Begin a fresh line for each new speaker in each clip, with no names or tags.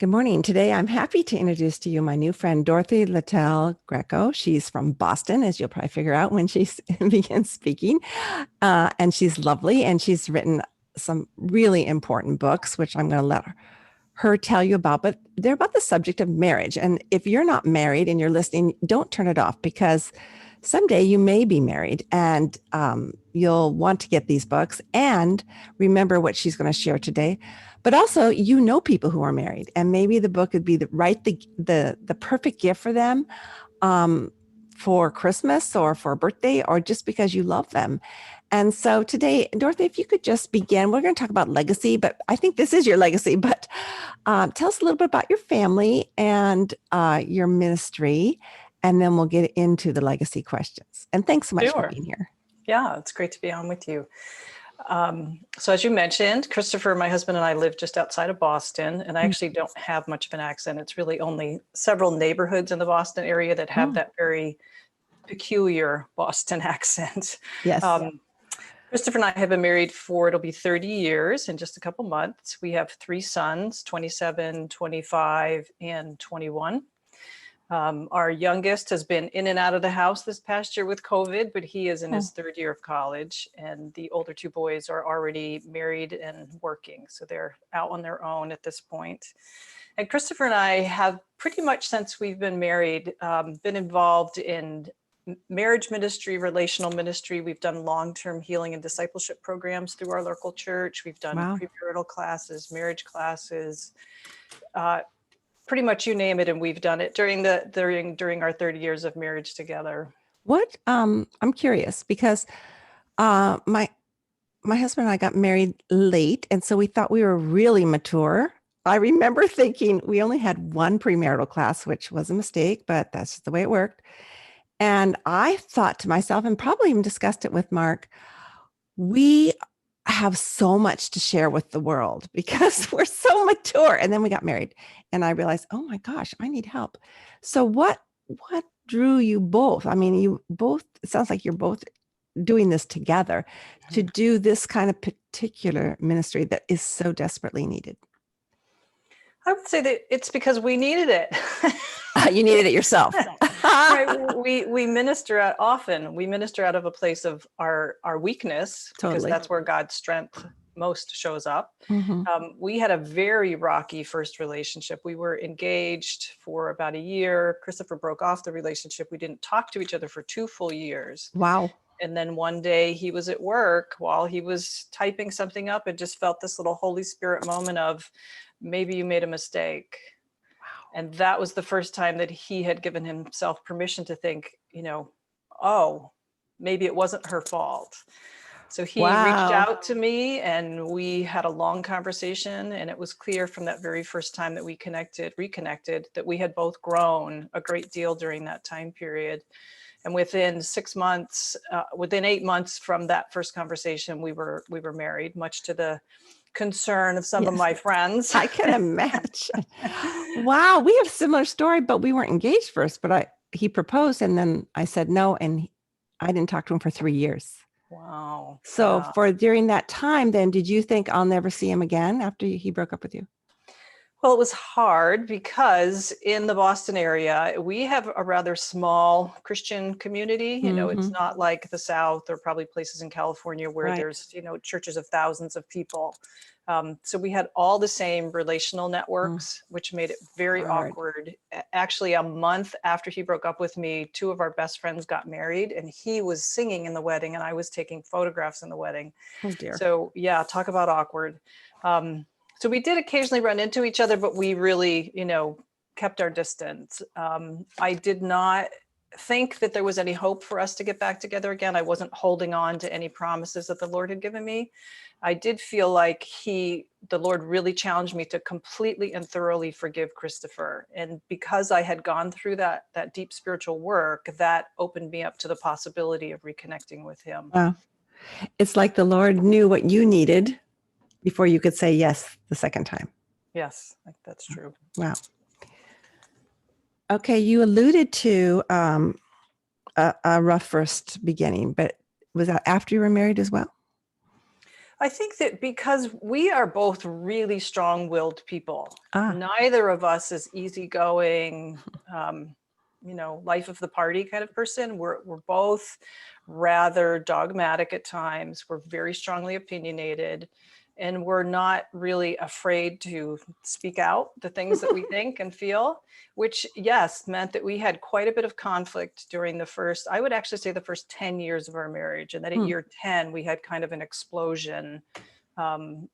Good morning. Today, I'm happy to introduce to you my new friend, Dorothy Littel Greco. She's from Boston, as you'll probably figure out when she begins speaking. And she's lovely, and she's written some really important books, which I'm going to let her tell you about. But they're about the subject of marriage. And if you're not married and you're listening, don't turn it off, because someday you may be married, and you'll want to get these books and remember what she's going to share today. But also, people who are married, and maybe the book would be the perfect gift for them, um, for Christmas or for a birthday, or just because you love them. And so today, Dorothy, if you could just begin, we're going to talk about legacy, but I think this is your legacy. But tell us a little bit about your family and your ministry, and then we'll get into the legacy questions. And thanks so much for
Sure.
being here.
Yeah, it's great to be on with you. So as you mentioned, Christopher, my husband, and I live just outside of Boston, and I actually don't have much of an accent. It's really only several neighborhoods in the Boston area that have that very peculiar Boston accent.
Yes.
Christopher and I have been married for, it'll be 30 years in just a couple months. We have three sons, 27, 25, and 21. Our youngest has been in and out of the house this past year with COVID, but he is in his third year of college, and the older two boys are already married and working. So they're out on their own at this point. And Christopher and I have pretty much since we've been married, been involved in marriage ministry, relational ministry. We've done long-term healing and discipleship programs through our local church. We've done premarital classes, marriage classes, pretty much you name it, and we've done it during our 30 years of marriage together.
What I'm curious, because my husband and I got married late, and so we thought we were really mature. I remember thinking we only had one premarital class, which was a mistake, but that's just the way it worked. And I thought to myself, and probably even discussed it with Mark, we have so much to share with the world because we're so mature. And then we got married, and I realized, oh my gosh, I need help. So what drew you both? I mean, you both, it sounds like you're both doing this together to do this kind of particular ministry that is so desperately needed.
I would say that it's because we needed it.
You needed it yourself.
Right. We minister often. We minister out of a place of our weakness, because that's where God's strength most shows up. We had a very rocky first relationship. We were engaged for about a year. Christopher broke off the relationship. We didn't talk to each other for 2 full years.
Wow.
And then one day he was at work while he was typing something up and just felt this little Holy Spirit moment of, maybe you made a mistake. Wow. And that was the first time that he had given himself permission to think, oh, maybe it wasn't her fault. So he reached out to me, and we had a long conversation, and it was clear from that very first time that we reconnected, that we had both grown a great deal during that time period. And within 6 months, within 8 months from that first conversation, we were married, much to the concern of some of my friends.
I can imagine. Wow, we have a similar story, but we weren't engaged first. But he proposed, and then I said no, and I didn't talk to him for 3 years.
Wow.
So during that time, then, did you think I'll never see him again after he broke up with you?
Well, it was hard because in the Boston area, we have a rather small Christian community. It's not like the South or probably places in California where there's, churches of thousands of people. So we had all the same relational networks, which made it very awkward. Actually, a month after he broke up with me, 2 of our best friends got married, and he was singing in the wedding, and I was taking photographs in the wedding.
Oh dear.
So yeah, talk about awkward. So we did occasionally run into each other, but we really, kept our distance. I did not think that there was any hope for us to get back together again. I wasn't holding on to any promises that the Lord had given me. I did feel like the Lord really challenged me to completely and thoroughly forgive Christopher. And because I had gone through that deep spiritual work, that opened me up to the possibility of reconnecting with him.
Wow. It's like the Lord knew what you needed before you could say yes the second time.
Yes, that's true.
Wow. Okay, you alluded to a rough first beginning, but was that after you were married as well?
I think that because we are both really strong-willed people,
Ah,
neither of us is easygoing, life of the party kind of person. We're both rather dogmatic at times. We're very strongly opinionated, and we're not really afraid to speak out the things that we think and feel, which, yes, meant that we had quite a bit of conflict during the first, I would actually say the first 10 years of our marriage. And then at year 10, we had kind of an explosion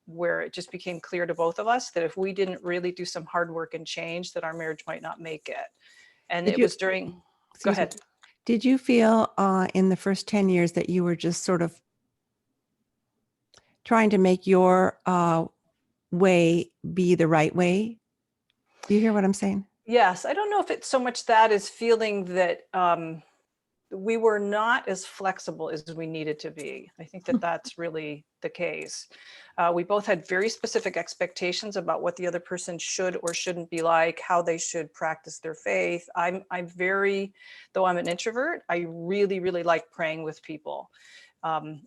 where it just became clear to both of us that if we didn't really do some hard work and change, that our marriage might not make it. And
did
it
you,
was during, go
excuse me,
ahead.
did you feel in the first 10 years that you were just sort of trying to make your way be the right way? Do you hear what I'm saying?
Yes, I don't know if it's so much that as feeling that we were not as flexible as we needed to be. I think that that's really the case. We both had very specific expectations about what the other person should or shouldn't be like, how they should practice their faith. I'm very, though I'm an introvert, I really, really like praying with people.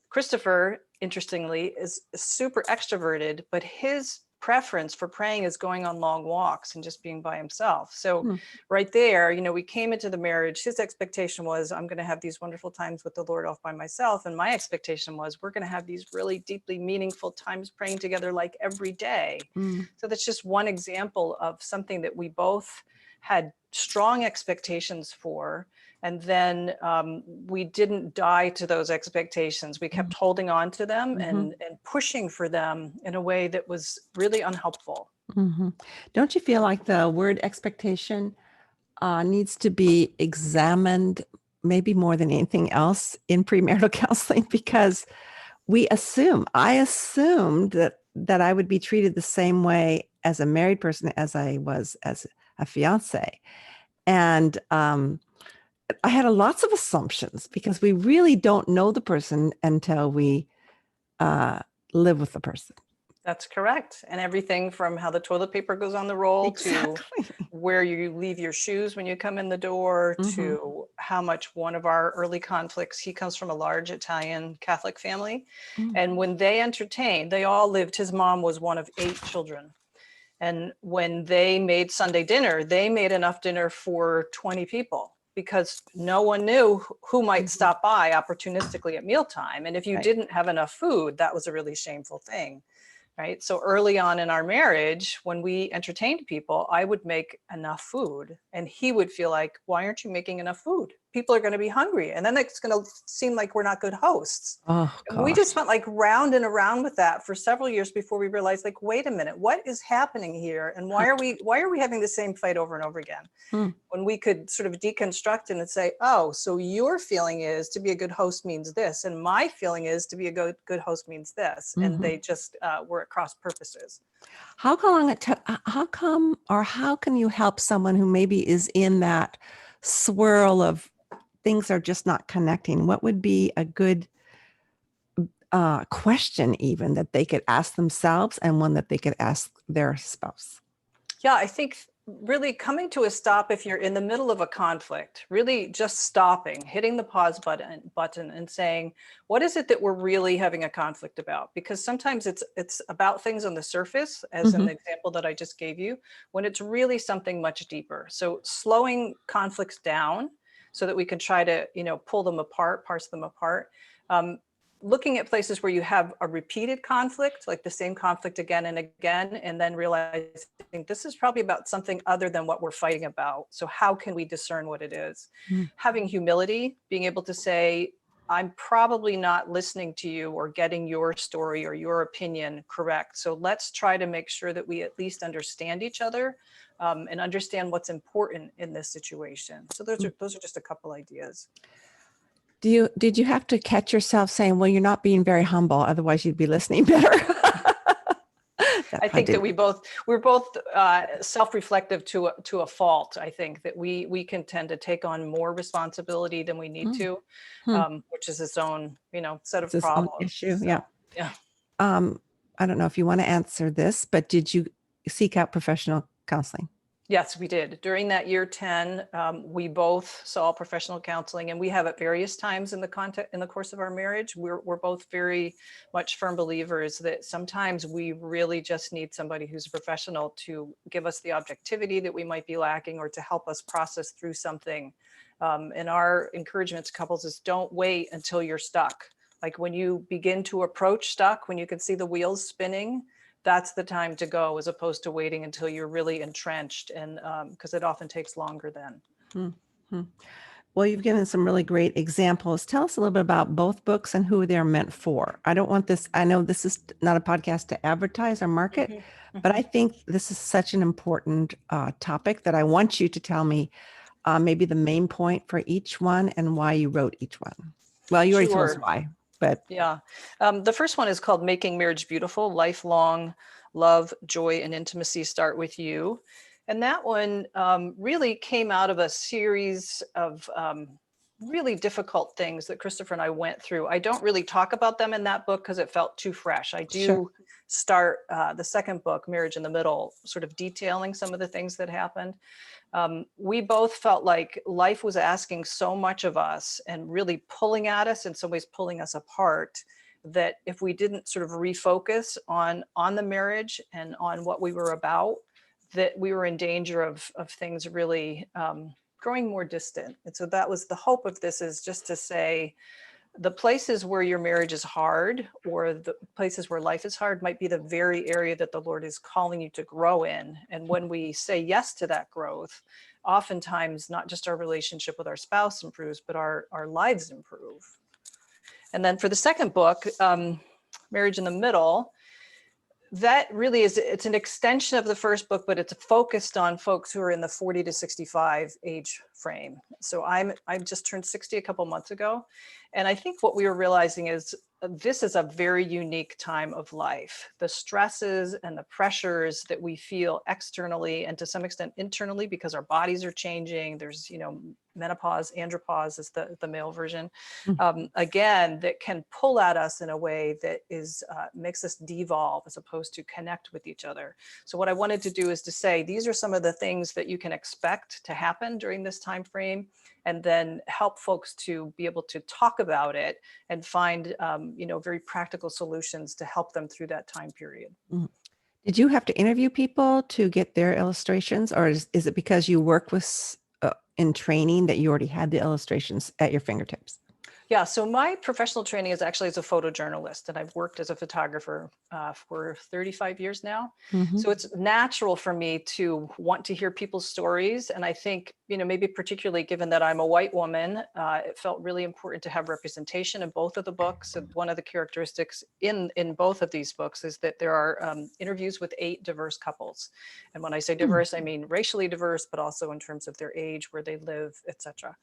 Christopher, interestingly, is super extroverted, but his preference for praying is going on long walks and just being by himself. So right there, we came into the marriage, his expectation was, I'm going to have these wonderful times with the Lord off by myself. And my expectation was, we're going to have these really deeply meaningful times praying together like every day. So that's just one example of something that we both had strong expectations for. And then we didn't die to those expectations. We kept holding on to them and pushing for them in a way that was really unhelpful.
Don't you feel like the word expectation needs to be examined maybe more than anything else in premarital counseling? Because I assumed that I would be treated the same way as a married person as I was as a fiance. And I had lots of assumptions because we really don't know the person until we live with the person.
That's correct. And everything from how the toilet paper goes on the roll to where you leave your shoes when you come in the door to how much one of our early conflicts, he comes from a large Italian Catholic family. And when they entertained, they all lived, his mom was one of 8 children. And when they made Sunday dinner, they made enough dinner for 20 people because no one knew who might stop by opportunistically at mealtime. And if you didn't have enough food, that was a really shameful thing. Right. So early on in our marriage, when we entertained people, I would make enough food and he would feel like, why aren't you making enough food? People are going to be hungry. And then it's going to seem like we're not good hosts.
Oh,
And we just went like round and around with that for several years before we realized, like, wait a minute, what is happening here? And why are we having the same fight over and over again? When we could sort of deconstruct it and say, oh, so your feeling is to be a good host means this. And my feeling is to be a good host means this. And they just were at cross purposes.
How can you help someone who maybe is in that swirl of things are just not connecting? What would be a good question even that they could ask themselves and one that they could ask their spouse?
Yeah, I think really coming to a stop if you're in the middle of a conflict, really just stopping, hitting the pause button and saying, what is it that we're really having a conflict about? Because sometimes it's about things on the surface, as an example that I just gave you, when it's really something much deeper. So slowing conflicts down so that we can try to, pull them apart, parse them apart. Looking at places where you have a repeated conflict, like the same conflict again and again, and then realizing this is probably about something other than what we're fighting about. So how can we discern what it is? Having humility, being able to say, I'm probably not listening to you or getting your story or your opinion correct. So let's try to make sure that we at least understand each other and understand what's important in this situation. So those are just a couple ideas.
Did you have to catch yourself saying, well, you're not being very humble, otherwise you'd be listening better?
I think that we're both self-reflective to a fault. I think that we can tend to take on more responsibility than we need to, which is its own, set of problems.
Issue.
So,
yeah. I don't know if you want to answer this, but did you seek out professional counseling?
Yes, we did. During that year 10, we both saw professional counseling, and we have at various times in the course of our marriage. We're both very much firm believers that sometimes we really just need somebody who's a professional to give us the objectivity that we might be lacking, or to help us process through something. And our encouragement to couples is, don't wait until you're stuck. Like when you begin to approach stuck, when you can see the wheels spinning, that's the time to go, as opposed to waiting until you're really entrenched, and because it often takes longer then.
Mm-hmm. Well, you've given some really great examples. Tell us a little bit about both books and who they're meant for. I don't want this, I know this is not a podcast to advertise or market, but I think this is such an important topic that I want you to tell me maybe the main point for each one and why you wrote each one. Well, you already told us
Sure.
why, but
Yeah. The first one is called Making Marriage Beautiful: Lifelong Love, Joy, and Intimacy Start With You. And that one really came out of a series of really difficult things that Christopher and I went through. I don't really talk about them in that book because it felt too fresh. I
sure.
do start the second book, Marriage in the Middle, sort of detailing some of the things that happened. We both felt like life was asking so much of us and really pulling at us, in some ways pulling us apart, that if we didn't sort of refocus on the marriage and on what we were about, that we were in danger of things really growing more distant. And so that was the hope of this, is just to say, the places where your marriage is hard, or the places where life is hard, might be the very area that the Lord is calling you to grow in. And when we say yes to that growth, oftentimes not just our relationship with our spouse improves, but our lives improve. And then for the second book, Marriage in the Middle, that really is, it's an extension of the first book, but it's focused on folks who are in the 40 to 65 age frame. So I've just turned 60 a couple months ago. And I think what we were realizing is this is a very unique time of life. The stresses and the pressures that we feel externally, and to some extent internally, because our bodies are changing. There's, menopause, andropause is the male version, again, that can pull at us in a way that is makes us devolve as opposed to connect with each other. So what I wanted to do is to say, these are some of the things that you can expect to happen during this time frame, and then help folks to be able to talk about it and find, very practical solutions to help them through that time period.
Did you have to interview people to get their illustrations, or is it because you work with in training that you already had the illustrations at your fingertips?
Yeah, so my professional training is actually as a photojournalist, and I've worked as a photographer for 35 years now.
Mm-hmm.
So it's natural for me to want to hear people's stories. And I think, maybe particularly given that I'm a white woman, it felt really important to have representation in both of the books. And one of the characteristics in both of these books is that there are interviews with 8 diverse couples. And when I say diverse, I mean racially diverse, but also in terms of their age, where they live, etc.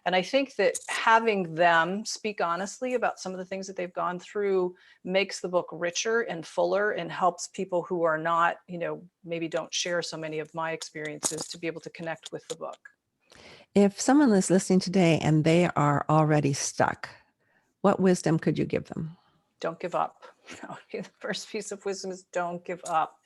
And I think that having them speak honestly about some of the things that they've gone through makes the book richer and fuller, and helps people who are not, maybe don't share so many of my experiences, to be able to connect with the book.
If someone is listening today and they are already stuck, what wisdom could you give them?
Don't give up. The first piece of wisdom is don't give up.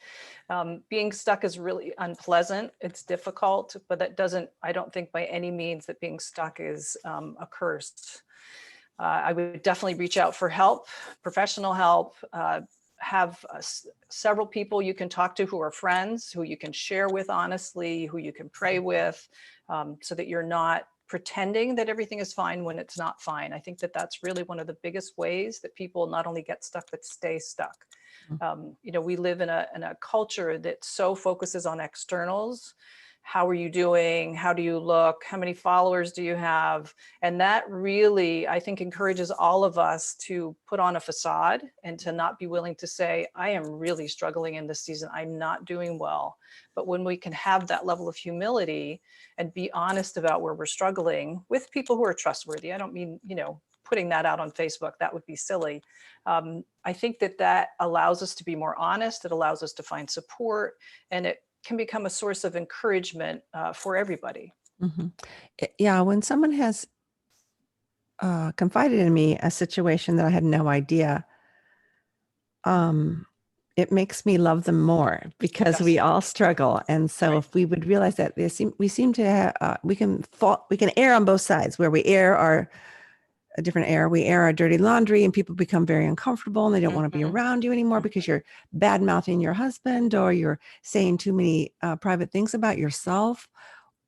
Being stuck is really unpleasant. It's difficult, but that doesn't, I don't think by any means that being stuck is a curse. I would definitely reach out for help, professional help. Have several people you can talk to who are friends, who you can share with honestly, who you can pray with, so that you're not pretending that everything is fine when it's not fine. I think that that's really one of the biggest ways that people not only get stuck, but stay stuck. We live in a culture that so focuses on externals. How are you doing? How do you look? How many followers do you have? And that really, I think, encourages all of us to put on a facade and to not be willing to say, I am really struggling in this season. I'm not doing well. But when we can have that level of humility and be honest about where we're struggling with people who are trustworthy, I don't mean, putting that out on Facebook, that would be silly. I think that allows us to be more honest. It allows us to find support, and it can become a source of encouragement for everybody.
Mm-hmm. Yeah, when someone has confided in me a situation that I had no idea, it makes me love them more because we
Yes,
all struggle. And so
right.
if we would realize that we seem to have, we can err on both sides where we air our a different air. We air our dirty laundry and people become very uncomfortable and they don't want to be
Mhm,
around you anymore
mhm.
because you're bad mouthing your husband or you're saying too many private things about yourself.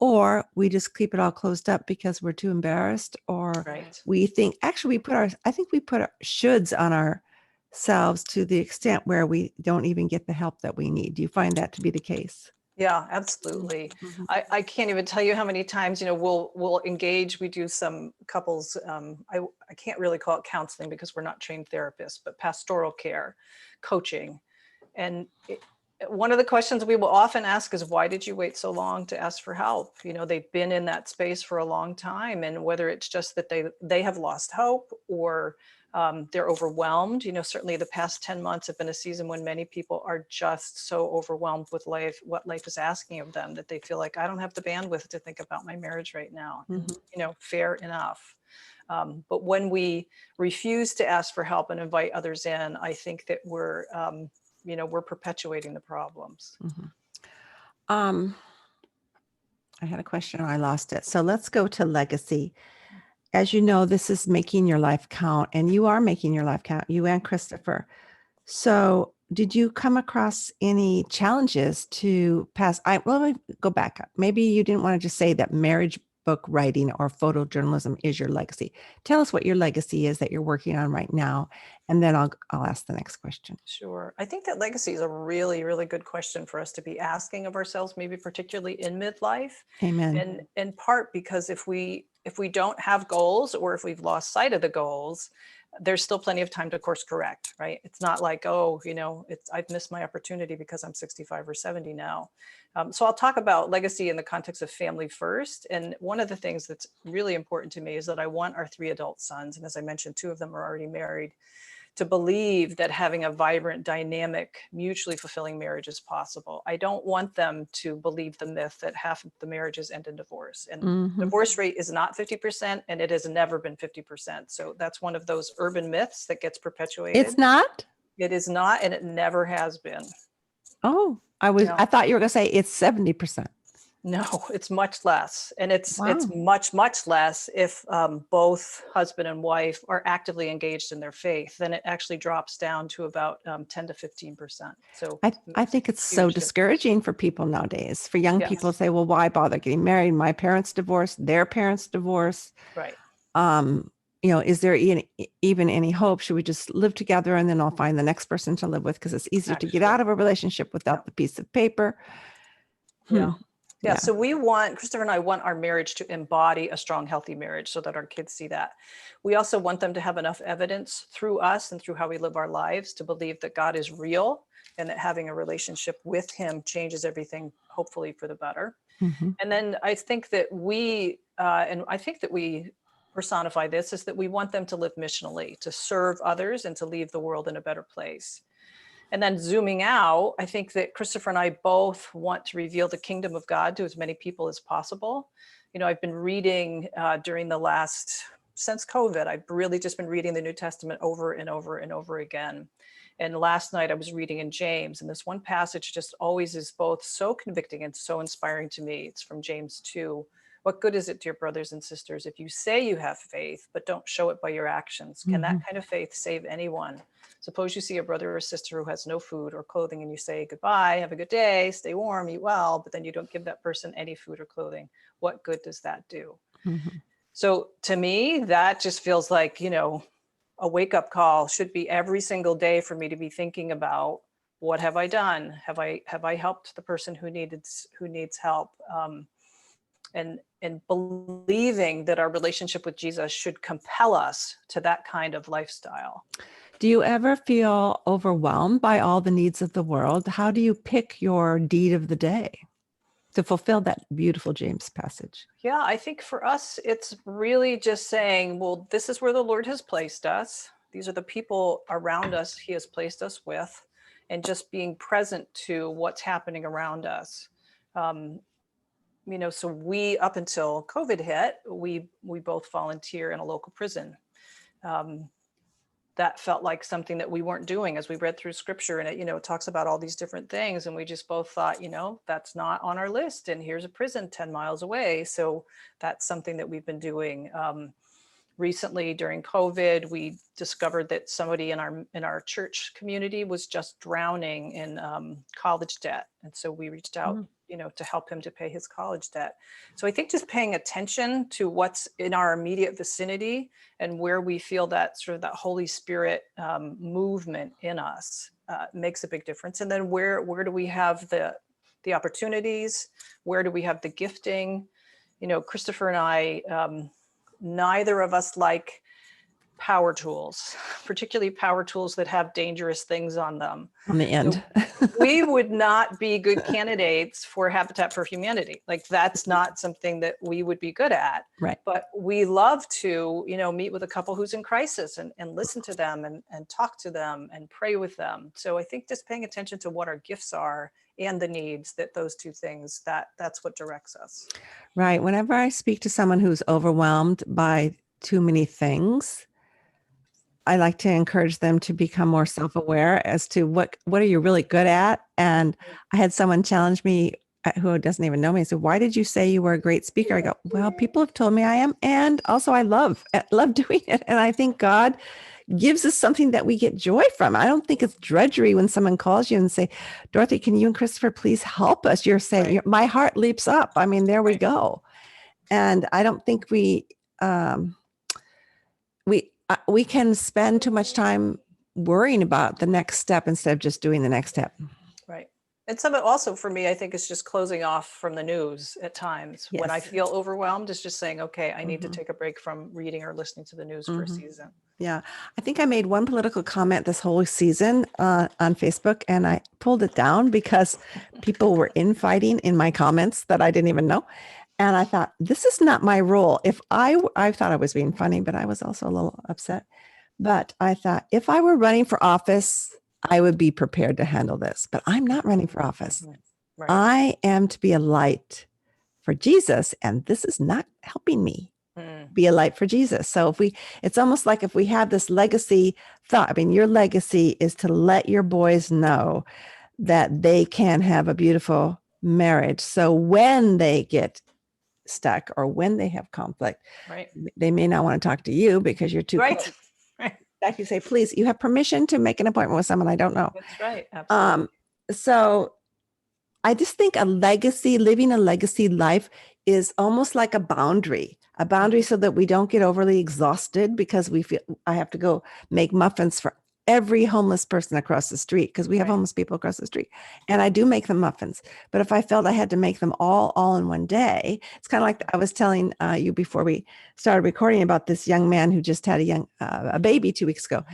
Or we just keep it all closed up because we're too embarrassed, or
Right.
we think actually I think we put our shoulds on ourselves to the extent where we don't even get the help that we need. Do you find that to be the case?
Yeah, absolutely.
Mhm.
I can't even tell you how many times, we'll engage. We do some couples. I can't really call it counseling because we're not trained therapists, but pastoral care, coaching. And one of the questions we will often ask is, why did you wait so long to ask for help? They've been in that space for a long time, and whether it's just that they have lost hope, or they're overwhelmed. Certainly the past 10 months have been a season when many people are just so overwhelmed with life, what life is asking of them, that they feel like, I don't have the bandwidth to think about my marriage right now. And,
Mhm.
fair enough. But when we refuse to ask for help and invite others in, I think that we're perpetuating the problems.
Mhm. Um, I had a question, I lost it. So let's go to legacy. As you know, this is making your life count, and you are making your life count, you and Christopher. So, did you come across any challenges to pass? Let me go back up. Maybe you didn't want to just say that marriage book writing or photojournalism is your legacy. Tell us what your legacy is that you're working on right now, and then I'll ask the next question.
Sure. I think that legacy is a really, really good question for us to be asking of ourselves, maybe particularly in midlife.
Amen.
And in part because if we don't have goals, or if we've lost sight of the goals, there's still plenty of time to course correct, right? It's not like, oh, I've missed my opportunity because I'm 65 or 70 now. So I'll talk about legacy in the context of family first. And one of the things that's really important to me is that I want our 3 adult sons, and as I mentioned, 2 of them are already married, to believe that having a vibrant, dynamic, mutually fulfilling marriage is possible. I don't want them to believe the myth that half of the marriages end in divorce. And
Hmm.
divorce rate is not 50%, and it has never been 50%. So that's one of those urban myths that gets perpetuated.
It's not.
It is not, and it never has been.
Oh,
No.
I thought you were going to say it's 70%.
No, it's much less. And it's
Wow.
much, much less if both husband and wife are actively engaged in their faith. Then it actually drops down to about 10 to 15%. So
I
it's
think it's so
huge difference.
discouraging for people nowadays. For young people to
Yes,
say, well, why bother getting married? My parents divorced, their parents divorced.
right.
Um, is there even any hope? Should we just live together and then I'll find the next person to live with? Because it's easier to get
Actually,
out of a relationship
yeah.
without the piece of paper. Hmm.
Yeah. Yeah.
Yeah.
So Christopher and I want our marriage to embody a strong, healthy marriage so that our kids see that. We also want them to have enough evidence through us and through how we live our lives to believe that God is real and that having a relationship with Him changes everything, hopefully for the better.
Hmm.
And then I think that we personify this, is that we want them to live missionally, to serve others and to leave the world in a better place. And then zooming out, I think that Christopher and I both want to reveal the kingdom of God to as many people as possible. I've been reading since COVID, I've really just been reading the New Testament over and over and over again. And last night I was reading in James, and this one passage just always is both so convicting and so inspiring to me. It's from James 2. What good is it, dear brothers and sisters, if you say you have faith, but don't show it by your actions? Can that
Hmm.
kind of faith save anyone? Suppose you see a brother or sister who has no food or clothing, and you say, goodbye, have a good day, stay warm, eat well, but then you don't give that person any food or clothing. What good does that do?
Hmm.
So to me, that just feels like, a wake up call should be every single day for me to be thinking about, what have I done? Have I helped the person who needs help? And believing that our relationship with Jesus should compel us to that kind of lifestyle.
Do you ever feel overwhelmed by all the needs of the world? How do you pick your deed of the day to fulfill that beautiful James passage?
Yeah, I think for us, it's really just saying, well, this is where the Lord has placed us. These are the people around us He has placed us with, and just being present to what's happening around us. Um, so up until COVID hit, we both volunteer in a local prison. Um, that felt like something that we weren't doing as we read through scripture, and it talks about all these different things, and we just both thought, that's not on our list, and here's a prison 10 miles away. So that's something that we've been doing. Recently during COVID, we discovered that somebody in our church community was just drowning in college debt. And so we reached out, to help him to pay his college debt. So I think just paying attention to what's in our immediate vicinity and where we feel that sort of that Holy Spirit movement in us makes a big difference. And then where do we have the opportunities? Where do we have the gifting? Christopher and I, neither of us like power tools, particularly power tools that have dangerous things on them.
On the end.
We would not be good candidates for Habitat for Humanity. Like, that's not something that we would be good at.
Right.
But we love to, meet with a couple who's in crisis and listen to them and talk to them and pray with them. So I think just paying attention to what our gifts are and the needs, that those two things, that's what directs us.
Right. Whenever I speak to someone who's overwhelmed by too many things, I like to encourage them to become more self-aware as to what are you really good at. And I had someone challenge me who doesn't even know me. So why did you say you were a great speaker? I go, well, people have told me I am. And also I love doing it. And I think God gives us something that we get joy from. I don't think it's drudgery when someone calls you and say, Dorothy, can you and Christopher please help us? You're saying,
Right.
My heart leaps up. I mean, there we go. And I don't think we can spend too much time worrying about the next step instead of just doing the next step.
Right. And some of it also for me, I think, is just closing off from the news at times.
Yes.
When I feel overwhelmed, it's just saying, okay, I need to take a break from reading or listening to the news for a season.
Yeah. I think I made one political comment this whole season on Facebook, and I pulled it down because people were infighting in my comments that I didn't even know. And I thought, this is not my role. If I thought I was being funny, but I was also a little upset. But I thought, if I were running for office, I would be prepared to handle this. But I'm not running for office.
Right.
I am to be a light for Jesus, and this is not helping me be a light for Jesus. So it's almost like if we have this legacy thought, I mean, your legacy is to let your boys know that they can have a beautiful marriage. So when they get stuck or when they have conflict,
Right.
they may not want to talk to you because you're too
Right.
close.
Right.
Like you say, please, you have permission to make an appointment with someone I don't know.
That's right. Absolutely.
So I just think living a legacy life is almost like a boundary so that we don't get overly exhausted because we feel I have to go make muffins for every homeless person across the street because we have homeless people across the street. And I do make them muffins. But if I felt I had to make them all in one day, it's kind of like I was telling you before we started recording about this young man who just had a baby 2 weeks ago.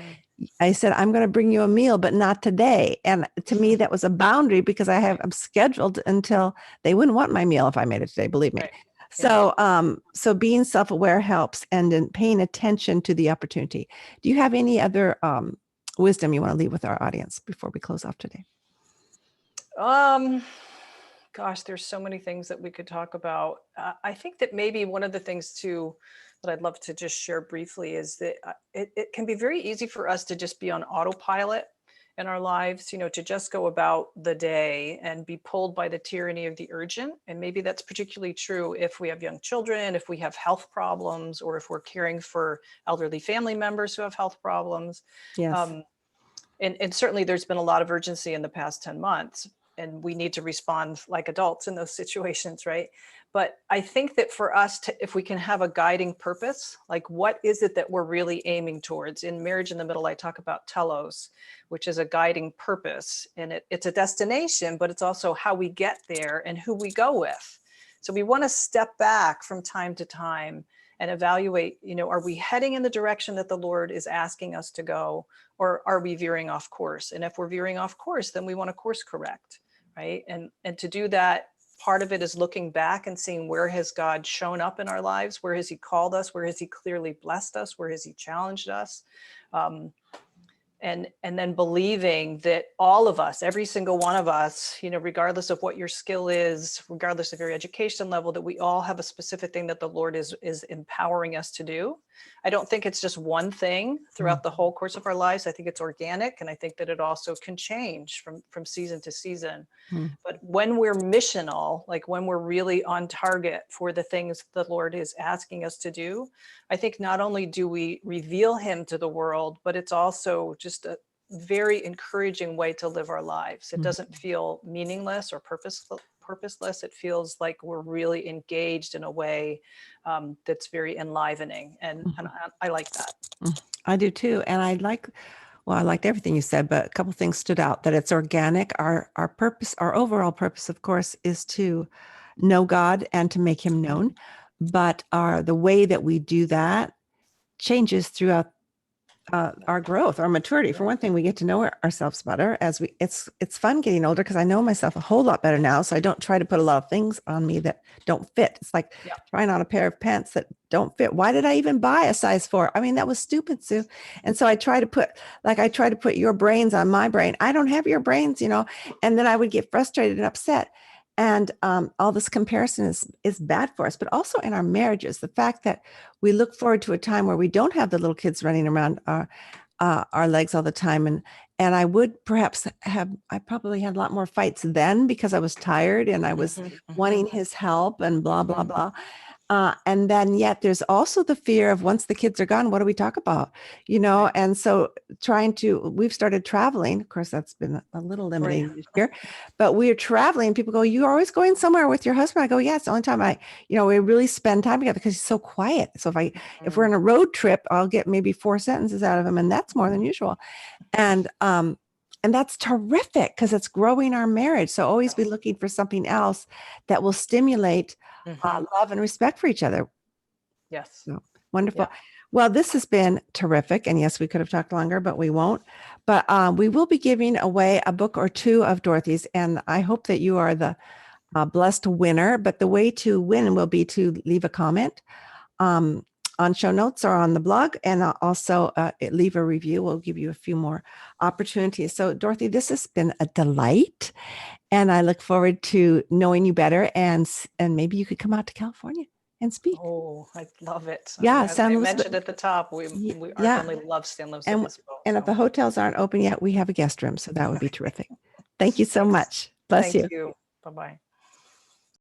I said, I'm going to bring you a meal, but not today. And to me, that was a boundary because I'm scheduled until they wouldn't want my meal if I made it today, believe me.
Right.
So being self-aware helps, and then paying attention to the opportunity. Do you have any other wisdom you want to leave with our audience before we close off today?
Gosh, there's so many things that we could talk about. I think that maybe one of the things too that I'd love to just share briefly is that it can be very easy for us to just be on autopilot in our lives, to just go about the day and be pulled by the tyranny of the urgent. And maybe that's particularly true if we have young children, if we have health problems, or if we're caring for elderly family members who have health problems.
Yes.
And certainly there's been a lot of urgency in the past 10 months, and we need to respond like adults in those situations, right? But I think that for us if we can have a guiding purpose, like what is it that we're really aiming towards? In Marriage in the Middle, I talk about telos, which is a guiding purpose. And it's a destination, but it's also how we get there and who we go with. So we want to step back from time to time and evaluate, are we heading in the direction that the Lord is asking us to go, or are we veering off course? And if we're veering off course, then we want to course correct, right? And to do that, part of it is looking back and seeing where has God shown up in our lives? Where has he called us? Where has he clearly blessed us? Where has he challenged us? and then believing that all of us, every single one of us, regardless of what your skill is, regardless of your education level, that we all have a specific thing that the Lord is empowering us to do. I don't think it's just one thing throughout the whole course of our lives. I think it's organic, and I think that it also can change from season to season. But when we're missional, like when we're really on target for the things the Lord is asking us to do, I think not only do we reveal him to the world, but it's also just a very encouraging way to live our lives. It doesn't feel meaningless or purposeless. It feels like we're really engaged in a way that's very enlivening. And I like that.
I do too. And I liked everything you said, but a couple of things stood out, that it's organic. Our purpose, our overall purpose, of course, is to know God and to make him known. But the way that we do that changes throughout our growth, our maturity. For one thing, we get to know ourselves better it's fun getting older, because I know myself a whole lot better now. So I don't try to put a lot of things on me that don't fit. It's like trying on a pair of pants that don't fit. Why did I even buy a size 4? I mean, that was stupid, Sue. And so I try to put your brains on my brain. I don't have your brains, and then I would get frustrated and upset. And all this comparison is bad for us, but also in our marriages. The fact that we look forward to a time where we don't have the little kids running around our legs all the time. And I would perhaps I probably had a lot more fights then, because I was tired and I was wanting his help and blah, blah, blah. And then yet there's also the fear of, once the kids are gone, what do we talk about? And so we've started traveling. Of course, that's been a little limiting this year, but we're traveling. People go, you're always going somewhere with your husband. I go, yeah, it's the only time we really spend time together, because he's so quiet. So if we're on a road trip, I'll get maybe 4 sentences out of him, and that's more than usual. And that's terrific, because it's growing our marriage. So always be looking for something else that will stimulate love and respect for each other.
Yes.
So, wonderful.
Yeah.
Well, this has been terrific. And yes, we could have talked longer, but we won't. But we will be giving away a book or two of Dorothy's. And I hope that you are the blessed winner. But the way to win will be to leave a comment on show notes or on the blog, and also leave a review. We'll give you a few more opportunities. So, Dorothy, this has been a delight, and I look forward to knowing you better, and maybe you could come out to California and speak.
Oh, I love it.
Yeah,
as I mentioned at the top, our family loves San Luis Obispo.
And if the hotels aren't open yet, we have a guest room, so that would be terrific. Thank you so much. Bless you.
Thank you. Bye-bye.